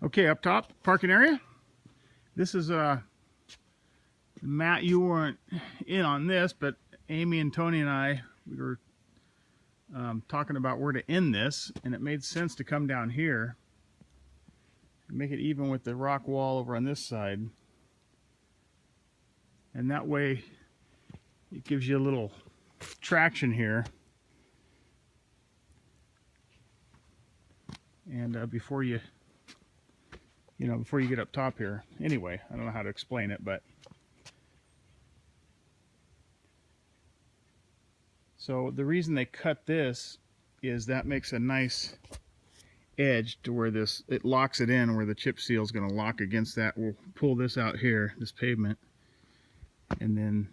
Okay, up top, parking area. This is Matt, you weren't in on this, but Amy and Tony and I, we were talking about where to end this, and it made sense to come down here and make it even with the rock wall over on this side. And that way it gives you a little traction here. And before you get up top here. Anyway, I don't know how to explain it, but so the reason they cut this is that makes a nice edge to where it locks it in, where the chip seal is going to lock against that. We'll pull this out here, this pavement, and then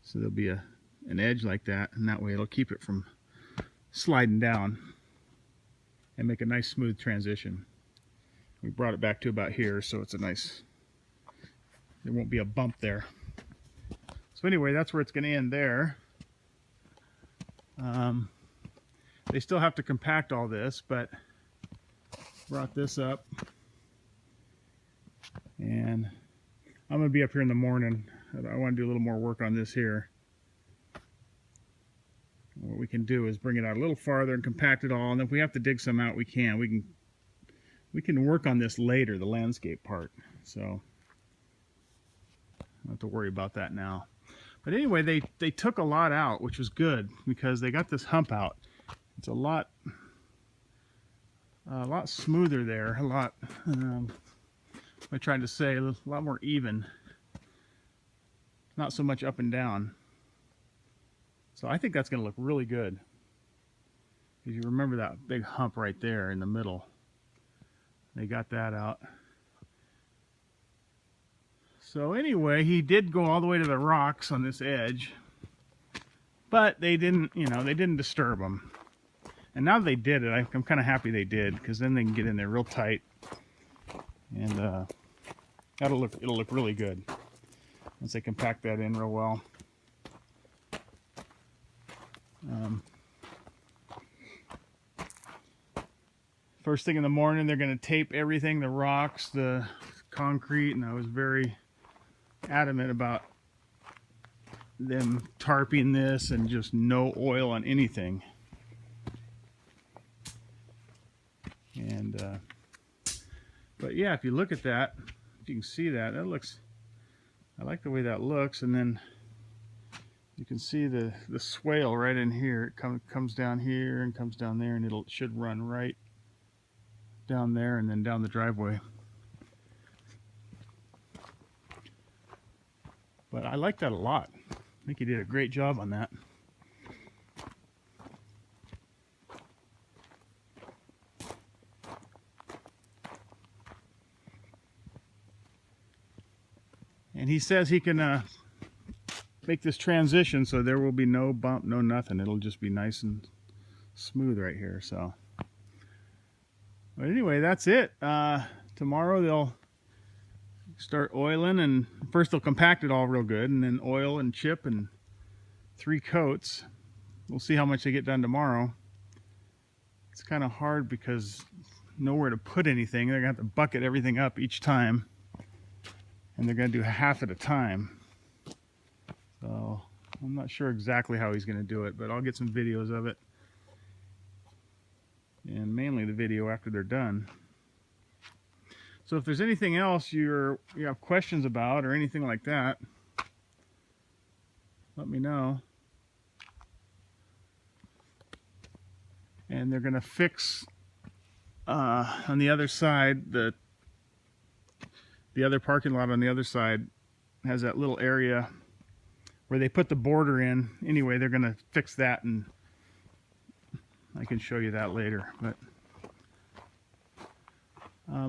so there'll be an edge like that, and that way it'll keep it from sliding down and make a nice smooth transition. We brought it back to about here, so it's a nice, there won't be a bump there. So anyway, that's where it's going to end there. They still have to compact all this, but brought this up. And I'm going to be up here in the morning. I want to do a little more work on this here. What we can do is bring it out a little farther and compact it all, and if we have to dig some out, we can. We can work on this later, the landscape part. So I don't have to worry about that now. But anyway, they took a lot out, which was good because they got this hump out. It's a lot smoother there. A lot. I tried to say a lot more even. Not so much up and down. So I think that's going to look really good. Because you remember that big hump right there in the middle. They got that out. So anyway, he did go all the way to the rocks on this edge, but they didn't, they didn't disturb them. And now they did it, I'm kind of happy they did, because then they can get in there real tight, and it'll look really good once they compact that in real well. First thing in the morning, they're going to tape everything, the rocks, the concrete, and I was very adamant about them tarping this and just no oil on anything. And but yeah, if you look at that, if you can see that, I like the way that looks. And then you can see the swale right in here. It comes down here and comes down there, and it should run right down there and then down the driveway. But I like that a lot. I think he did a great job on that. And he says he can make this transition so there will be no bump, no nothing. It'll just be nice and smooth right here. So, but anyway, that's it. Tomorrow they'll start oiling, and first they'll compact it all real good, and then oil and chip and 3 coats. We'll see how much they get done tomorrow. It's kind of hard because nowhere to put anything. They're going to have to bucket everything up each time, and they're going to do half at a time. So I'm not sure exactly how he's going to do it, but I'll get some videos of it, and mainly the video after they're done. So if there's anything else you have questions about or anything like that, let me know. And they're going to fix on the other side, the other parking lot on the other side has that little area where they put the border in. Anyway, they're going to fix that, and I can show you that later. But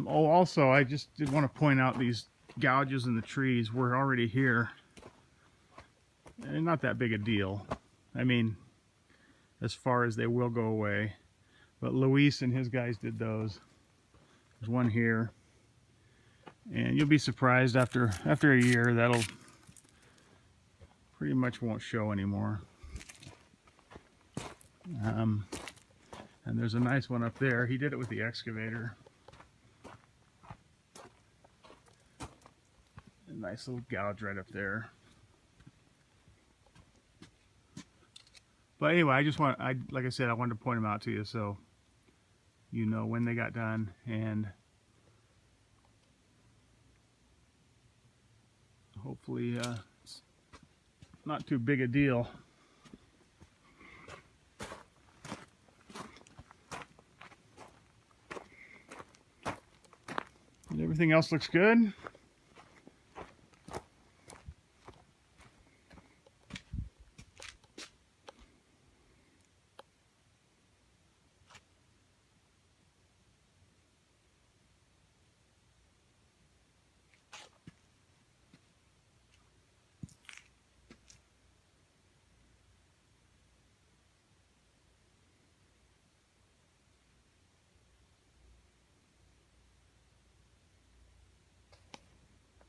also, I just did want to point out these gouges in the trees were already here. And not that big a deal. I mean, as far as they will go away. But Luis and his guys did those. There's one here. And you'll be surprised after a year, that'll pretty much won't show anymore. And there's a nice one up there. He did it with the excavator. A nice little gouge right up there. But anyway, like I said, I wanted to point them out to you so you know when they got done, and hopefully it's not too big a deal. And everything else looks good.